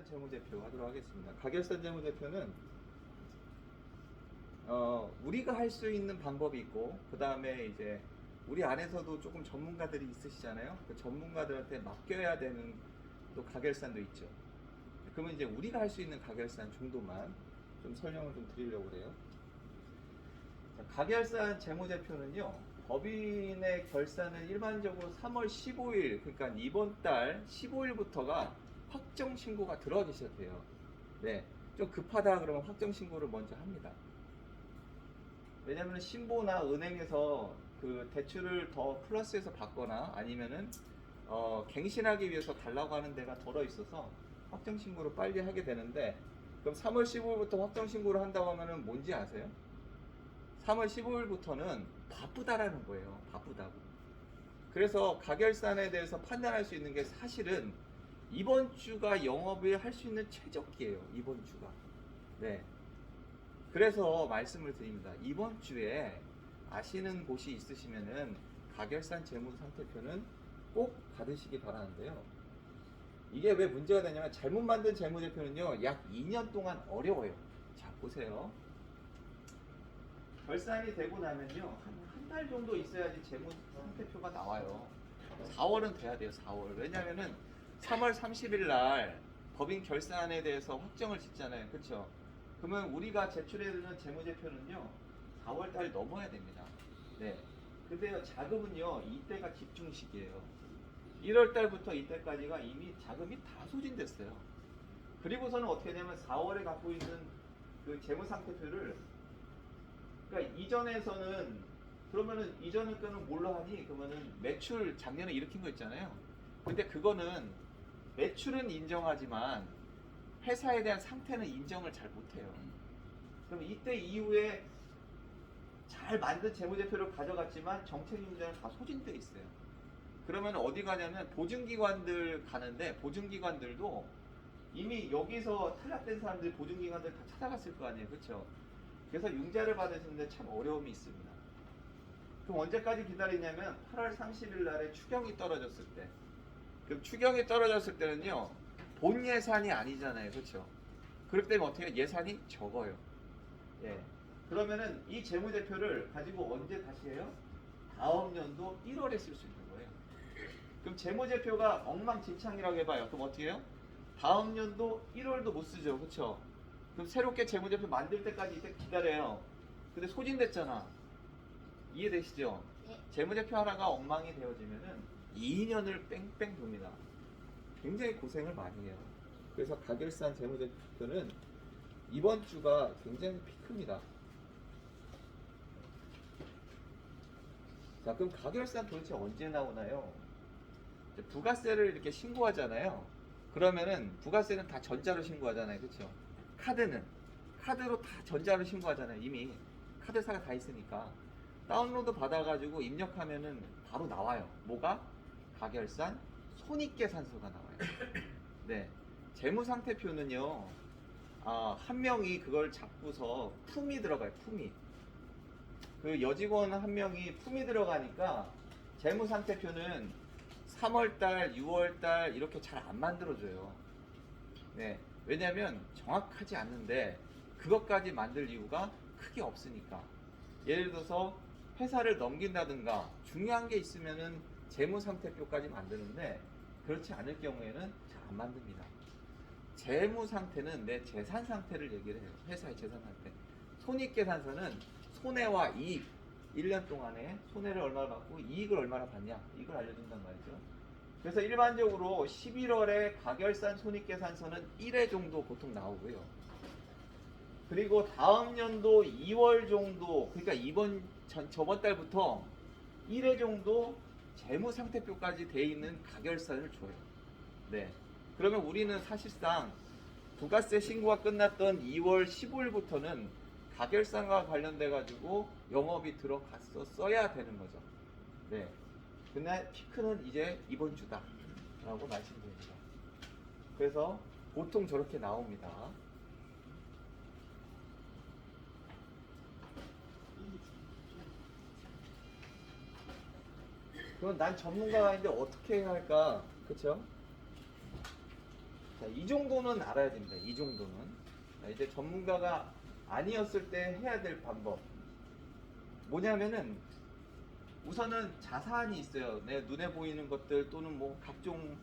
가결산 재무제표 하도록 하겠습니다. 가결산 재무제표는 우리가 할 수 있는 방법이 있고, 그 다음에 이제 우리 안에서도 조금 전문가들이 있으시잖아요. 그 전문가들한테 맡겨야 되는 또 가결산도 있죠. 그러면 이제 우리가 할 수 있는 가결산 정도만 좀 설명을 좀 드리려고 그래요. 자, 가결산 재무제표는요, 법인의 결산은 일반적으로 3월 15일, 그러니까 이번 달 15일부터가 확정 신고가 들어가기 시작해요. 네, 좀 급하다 그러면 확정 신고를 먼저 합니다. 왜냐하면 신보나 은행에서 그 대출을 더 플러스해서 받거나 아니면은 갱신하기 위해서 달라고 하는 데가 덜어 있어서 확정 신고를 빨리 하게 되는데, 그럼 3월 15일부터 확정 신고를 한다고 하면은 뭔지 아세요? 3월 15일부터는 바쁘다라는 거예요. 바쁘다고. 그래서 가결산에 대해서 판단할 수 있는 게 사실은 이번 주가 영업을 할 수 있는 최적기예요. 이번 주가. 네. 그래서 말씀을 드립니다. 이번 주에 아시는 곳이 있으시면은 가결산 재무상태표는 꼭 받으시기 바라는데요. 이게 왜 문제가 되냐면 잘못 만든 재무제표는요, 약 2년 동안 어려워요. 자, 보세요. 결산이 되고 나면요, 한 달 정도 있어야지 재무상태표가 나와요. 4월은 돼야 돼요. 4월. 왜냐면은 3월 30일 날 법인 결산에 대해서 확정을 짓잖아요. 그렇죠? 그러면 우리가 제출해야 되는 재무제표는요, 4월 달 넘어야 됩니다. 네. 근데요, 자금은요, 이때가 집중 시기예요. 1월 달부터 이때까지가 이미 자금이 다 소진됐어요. 그리고서는 어떻게 되냐면 4월에 갖고 있는 그 재무상태표를, 그러니까 이전에서는, 그러면은 이전의 거는 뭘로 하니? 그러면은 매출 작년에 일으킨 거 있잖아요. 근데 그거는 매출은 인정하지만 회사에 대한 상태는 인정을 잘 못해요. 그럼 이때 이후에 잘 만든 재무제표를 가져갔지만 정책임자는 다 소진돼 있어요. 그러면 어디 가냐면 보증기관들 가는데, 보증기관들도 이미 여기서 탈락된 사람들 보증기관들 다 찾아갔을 거 아니에요. 그렇죠? 그래서 융자를 받으시는데 참 어려움이 있습니다. 그럼 언제까지 기다리냐면 8월 30일 날에 추경이 떨어졌을 때. 그럼 추경이 떨어졌을 때는요, 본 예산이 아니잖아요. 그렇죠? 그렇기 때문에 어떻게 해요? 예산이 적어요. 예. 그러면은 이 재무제표를 가지고 언제 다시 해요? 다음 연도 1월에 쓸 수 있는 거예요. 그럼 재무제표가 엉망진창이라고 해봐요. 그럼 어떻게 해요? 다음 연도 1월도 못 쓰죠. 그렇죠? 그럼 새롭게 재무제표 만들 때까지 이때 기다려요. 근데 소진됐잖아. 이해되시죠? 네. 재무제표 하나가 엉망이 되어지면은 2년을 뺑뺑 돕니다. 굉장히 고생을 많이 해요. 그래서 가결산 재무제표는 이번 주가 굉장히 피크입니다. 자, 그럼 가결산 도대체 언제 나오나요? 부가세를 이렇게 신고하잖아요. 그러면은 부가세는 다 전자로 신고하잖아요. 그렇죠? 카드로 다 전자로 신고하잖아요. 이미 카드사가 다 있으니까 다운로드 받아가지고 입력하면은 바로 나와요. 뭐가? 가결산 손익계산서가 나와요. 네, 재무상태표는요, 한 명이 그걸 잡고서 품이 들어가요. 품이. 그 여직원 한 명이 품이 들어가니까 재무상태표는 3월달, 6월달 이렇게 잘 안 만들어줘요. 네, 왜냐면 정확하지 않는데 그것까지 만들 이유가 크게 없으니까. 예를 들어서 회사를 넘긴다든가 중요한 게 있으면은 재무상태표까지 만드는데, 그렇지 않을 경우에는 잘 안 만듭니다. 재무상태는 내 재산 상태를 얘기를 해요. 회사의 재산 상태. 손익계산서는 손해와 이익, 1년 동안에 손해를 얼마나 받고 이익을 얼마나 받냐, 이걸 알려준단 말이죠. 그래서 일반적으로 11월에 가결산 손익계산서는 1회 정도 보통 나오고요. 그리고 다음 연도 2월 정도, 그러니까 저번 달부터 1회 정도 재무상태표까지 돼 있는 가결산을 줘요. 네. 그러면 우리는 사실상 부가세 신고가 끝났던 2월 15일부터는 가결산과 관련돼 가지고 영업이 들어갔어야 되는 거죠. 네. 근데 피크는 이제 이번 주다 라고 말씀드립니다. 그래서 보통 저렇게 나옵니다. 그럼 난 전문가가 아닌데 어떻게 해야 할까? 그쵸? 자, 이 정도는 알아야 됩니다. 이 정도는. 이제 전문가가 아니었을 때 해야 될 방법. 뭐냐면은 우선은 자산이 있어요. 내 눈에 보이는 것들 또는 뭐 각종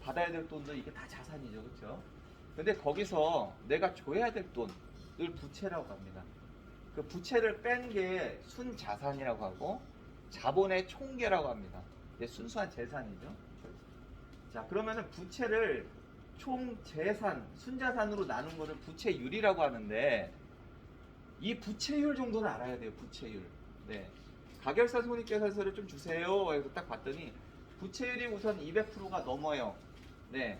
받아야 될 돈들 이게 다 자산이죠. 그렇죠? 근데 거기서 내가 줘야 될 돈을 부채라고 합니다. 그 부채를 뺀 게 순자산이라고 하고 자본의 총계라고 합니다. 이게 순수한 재산이죠. 자, 그러면은 부채를 총 재산, 순자산으로 나눈 거를 부채율이라고 하는데 이 부채율 정도는 알아야 돼요. 부채율. 네. 가결사 손익계산서를 좀 주세요. 해서 딱 봤더니 부채율이 우선 200%가 넘어요. 네.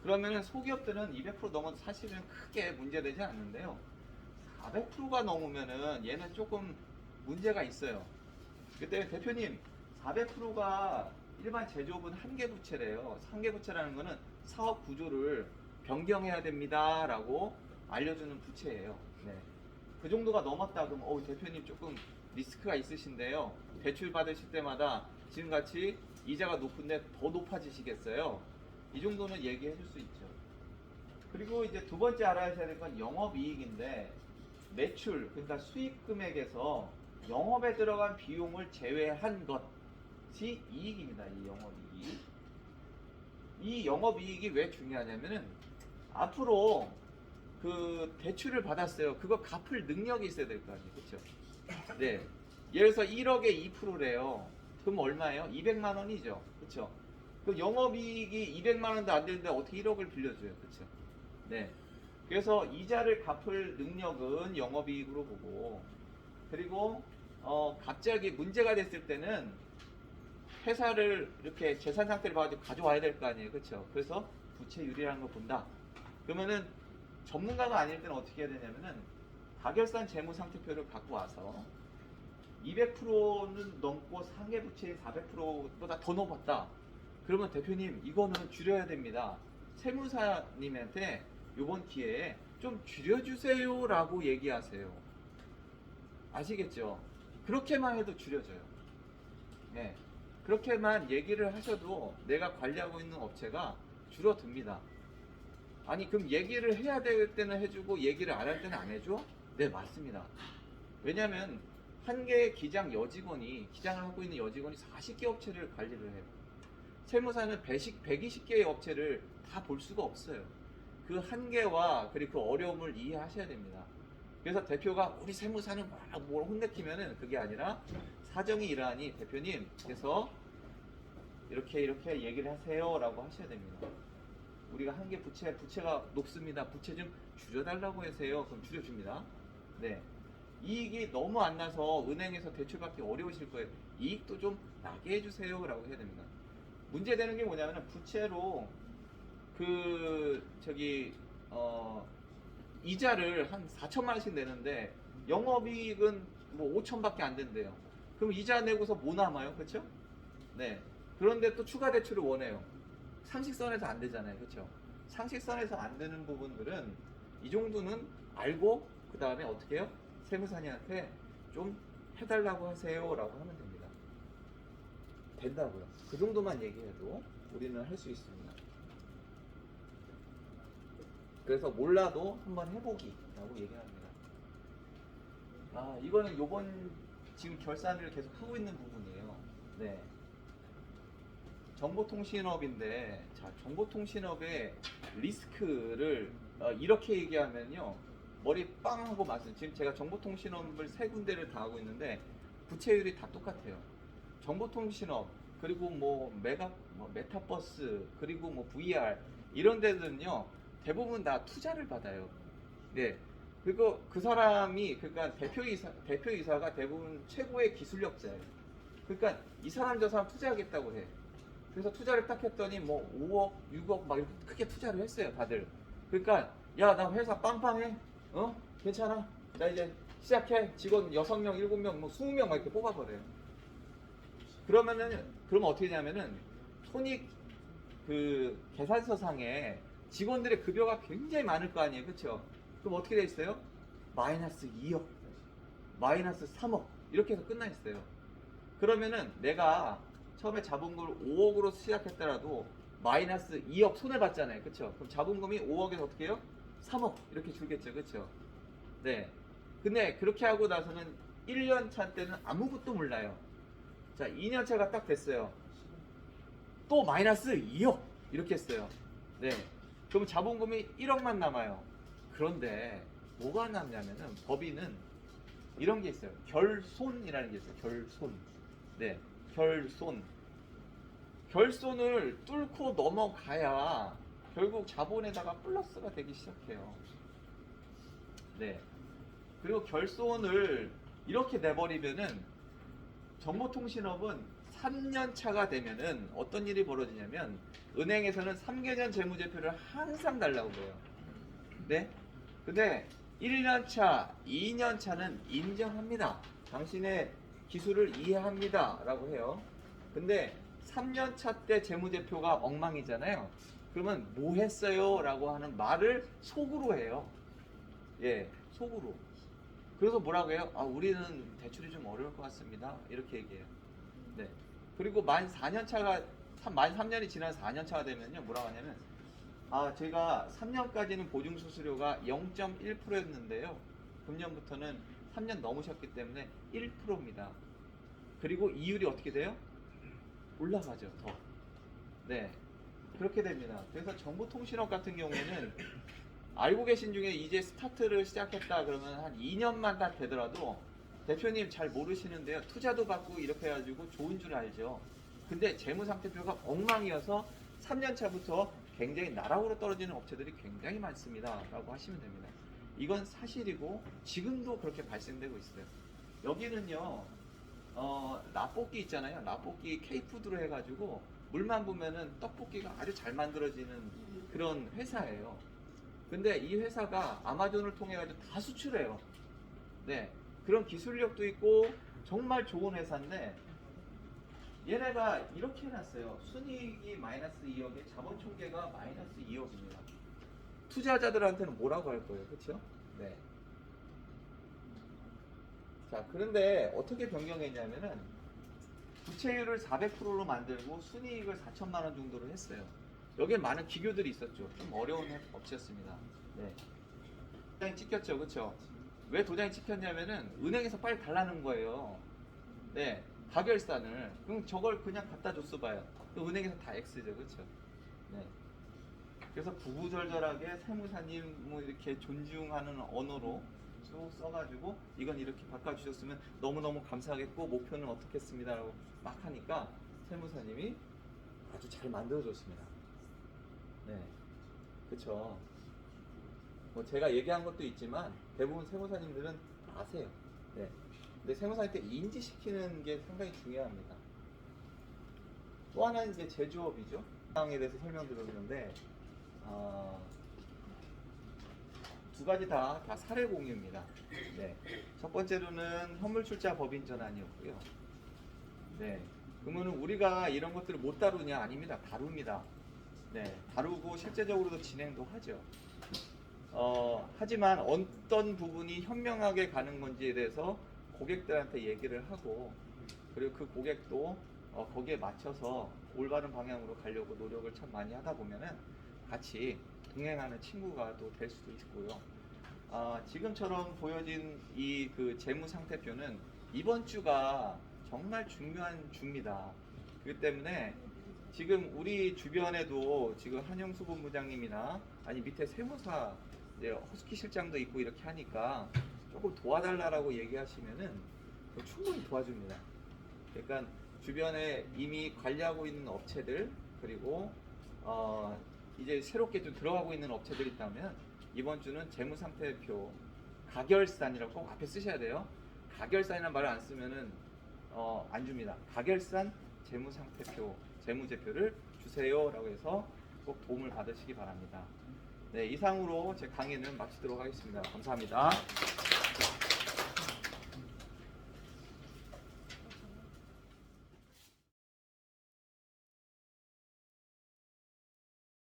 그러면은 소기업들은 200% 넘어도 사실은 크게 문제되지 않는데요. 400%가 넘으면은 얘는 조금 문제가 있어요. 그때 대표님 400%가 일반 제조업은 한계부채래요. 한계부채라는 거는 사업 구조를 변경해야 됩니다 라고 알려주는 부채예요. 네. 그 정도가 넘었다 그러면 대표님 조금 리스크가 있으신데요. 대출 받으실 때마다 지금같이 이자가 높은데 더 높아지시겠어요. 이 정도는 얘기해 줄 수 있죠. 그리고 이제 두 번째 알아야 될 건 영업이익인데 매출, 그러니까 수익 금액에서 영업에 들어간 비용을 제외한 것이 이익입니다. 이 영업이익. 이 영업이익이 왜 중요하냐면은 앞으로 그 대출을 받았어요. 그거 갚을 능력이 있어야 될 거 아니에요. 그렇죠? 네. 예를 들어서 1억에 2%래요. 그럼 얼마예요? 200만 원이죠. 그렇죠? 그 영업이익이 200만 원도 안 되는데 어떻게 1억을 빌려줘요. 그렇죠? 네. 그래서 이자를 갚을 능력은 영업이익으로 보고 그리고 갑자기 문제가 됐을 때는 회사를 이렇게 재산 상태를 봐가지고 가져와야 될 거 아니에요. 그렇죠? 그래서 부채율이라는 걸 본다. 그러면은 전문가가 아닐 때는 어떻게 해야 되냐면은 가결산 재무상태표를 갖고 와서 200%는 넘고 상계부채인 400%보다 더 높았다. 그러면 대표님 이거는 줄여야 됩니다. 세무사님한테 이번 기회에 좀 줄여주세요 라고 얘기하세요. 아시겠죠? 그렇게만 해도 줄여져요. 네. 그렇게만 얘기를 하셔도 내가 관리하고 있는 업체가 줄어듭니다. 아니 그럼 얘기를 해야 될 때는 해주고 얘기를 안 할 때는 안 해줘? 네, 맞습니다. 왜냐하면 한 개의 기장을 하고 있는 여직원이 40개 업체를 관리를 해요. 세무사는 120개의 업체를 다 볼 수가 없어요. 그 한계와 그리고 그 어려움을 이해하셔야 됩니다. 그래서 대표가 우리 세무사는 뭘 혼내키면은 그게 아니라 사정이 이러하니 대표님 그래서 이렇게 얘기를 하세요 라고 하셔야 됩니다. 우리가 한계 부채가 높습니다. 부채 좀 줄여달라고 하세요. 그럼 줄여줍니다. 네. 이익이 너무 안 나서 은행에서 대출받기 어려우실 거예요. 이익도 좀 나게 해주세요 라고 해야 됩니다. 문제되는 게 뭐냐면 부채로 이자를 한 4천만 원씩 내는데 영업이익은 뭐 5천밖에 안 된대요. 그럼 이자 내고서 뭐 남아요? 그렇죠? 네. 그런데 또 추가 대출을 원해요. 상식선에서 안 되잖아요. 그렇죠? 상식선에서 안 되는 부분들은 이 정도는 알고 그 다음에 어떻게 해요? 세무사님한테 좀 해달라고 하세요 라고 하면 됩니다. 된다고요. 그 정도만 얘기해도 우리는 할 수 있습니다. 그래서 몰라도 한번 해보기라고 얘기합니다. 이거는 요번 지금 결산을 계속 하고 있는 부분이에요. 네. 정보통신업인데, 자, 정보통신업의 리스크를 이렇게 얘기하면요. 머리 빵 하고 맞아요. 지금 제가 정보통신업을 세 군데를 다 하고 있는데, 부채율이 다 똑같아요. 정보통신업, 그리고 메타버스, 그리고 VR, 이런 데들은요, 대부분 다 투자를 받아요. 네. 그리고 그 사람이, 그러니까 대표이사가 대부분 최고의 기술력자예요. 그러니까 이 사람 저 사람 투자하겠다고 해. 그래서 투자를 딱 했더니 5억, 6억 막 이렇게 크게 투자를 했어요, 다들. 그러니까 야, 나 회사 빵빵해. 괜찮아. 나 이제 시작해. 직원 6명, 7명, 20명 막 이렇게 뽑아버려요. 그러면 어떻게 되냐면은 손익 그 계산서상에 직원들의 급여가 굉장히 많을 거 아니에요. 그렇죠? 그럼 어떻게 돼 있어요? 마이너스 2억, 마이너스 3억 이렇게 해서 끝나 있어요. 그러면은 내가 처음에 잡은 걸 5억으로 시작했더라도 마이너스 2억 손해 봤잖아요. 그쵸? 그럼 자본금이 5억에서 어떻게 해요? 3억 이렇게 줄겠죠. 그쵸? 네. 근데 그렇게 하고 나서는 1년 차 때는 아무것도 몰라요. 자, 2년 차가 딱 됐어요. 또 마이너스 2억 이렇게 했어요. 네. 그럼 자본금이 1억만 남아요. 그런데 뭐가 남냐면은 법인은 이런 게 있어요. 결손이라는 게 있어요. 결손. 네. 결손. 결손을 뚫고 넘어가야 결국 자본에다가 플러스가 되기 시작해요. 네. 그리고 결손을 이렇게 내버리면은 정보통신업은 3년 차가 되면은 어떤 일이 벌어지냐면 은행에서는 3개년 재무제표를 항상 달라고 그래요. 네? 근데 1년 차, 2년 차는 인정합니다. 당신의 기술을 이해합니다. 라고 해요. 근데 3년 차 때 재무제표가 엉망이잖아요. 그러면 뭐 했어요? 라고 하는 말을 속으로 해요. 예, 속으로. 그래서 뭐라고 해요? 아, 우리는 대출이 좀 어려울 것 같습니다. 이렇게 얘기해요. 네. 그리고 만 4년 차가, 만 3년이 지난 4년 차가 되면요. 뭐라고 하냐면, 아, 제가 3년까지는 보증수수료가 0.1%였는데요. 금년부터는 3년 넘으셨기 때문에 1%입니다. 그리고 이율이 어떻게 돼요? 올라가죠, 더. 네. 그렇게 됩니다. 그래서 정보통신업 같은 경우에는 알고 계신 중에 이제 스타트를 시작했다 그러면 한 2년만 딱 되더라도 대표님 잘 모르시는데요. 투자도 받고 이렇게 해가지고 좋은 줄 알죠. 근데 재무상태표가 엉망이어서 3년 차부터 굉장히 나락으로 떨어지는 업체들이 굉장히 많습니다. 라고 하시면 됩니다. 이건 사실이고 지금도 그렇게 발생되고 있어요. 여기는요. 라볶이 있잖아요. 라볶이 K푸드로 해가지고 물만 보면은 떡볶이가 아주 잘 만들어지는 그런 회사예요. 근데 이 회사가 아마존을 통해 가지고 다 수출해요. 네. 그런 기술력도 있고 정말 좋은 회사인데 얘네가 이렇게 해놨어요. 순이익이 마이너스 2억에 자본 총계가 마이너스 2억입니다. 투자자들한테는 뭐라고 할 거예요. 그렇죠? 네. 자, 그런데 어떻게 변경했냐면은 부채율을 400%로 만들고 순이익을 4천만 원 정도로 했어요. 여기에 많은 기교들이 있었죠. 좀 어려운 업체였습니다. 네. 도장이 찍혔죠, 그렇죠? 왜 도장이 찍혔냐면은 은행에서 빨리 달라는 거예요. 네, 가결산을. 그럼 저걸 그냥 갖다 줬어 봐요. 그 은행에서 다 X죠, 그렇죠? 네. 그래서 구구절절하게 세무사님 뭐 이렇게 존중하는 언어로 쭉 써가지고 이건 이렇게 바꿔주셨으면 너무너무 감사하겠고 목표는 어떻겠습니다라고 막 하니까 세무사님이 아주 잘 만들어줬습니다. 네, 그쵸. 뭐 제가 얘기한 것도 있지만 대부분 세무사님들은 아세요. 네. 근데 세무사한테 인지시키는 게 상당히 중요합니다. 또 하나는 이제 제조업이죠. 상황에 대해서 설명드렸는데 두 가지 다 사례 공유입니다. 네. 첫 번째로는 현물출자 법인 전환이었고요. 네. 그러면 우리가 이런 것들을 못 다루냐? 아닙니다. 다룹니다. 네. 다루고 실제적으로도 진행도 하죠. 하지만 어떤 부분이 현명하게 가는 건지에 대해서 고객들한테 얘기를 하고 그리고 그 고객도 거기에 맞춰서 올바른 방향으로 가려고 노력을 참 많이 하다 보면은 같이 동행하는 친구가 또 될 수도 있고요. 지금처럼 보여진 이 그 재무 상태표는 이번 주가 정말 중요한 주입니다. 그렇기 때문에 지금 우리 주변에도 지금 한영수 본부장님이나 아니 밑에 세무사 이제 허스키 실장도 있고 이렇게 하니까 조금 도와달라고 얘기하시면은 충분히 도와줍니다. 그러니까 주변에 이미 관리하고 있는 업체들 그리고 이제 새롭게 좀 들어가고 있는 업체들이 있다면 이번 주는 재무상태표 가결산이라고 꼭 앞에 쓰셔야 돼요. 가결산이라는 말을 안 쓰면은 안 줍니다. 가결산 재무상태표 재무제표를 주세요라고 해서 꼭 도움을 받으시기 바랍니다. 네, 이상으로 제 강의는 마치도록 하겠습니다. 감사합니다.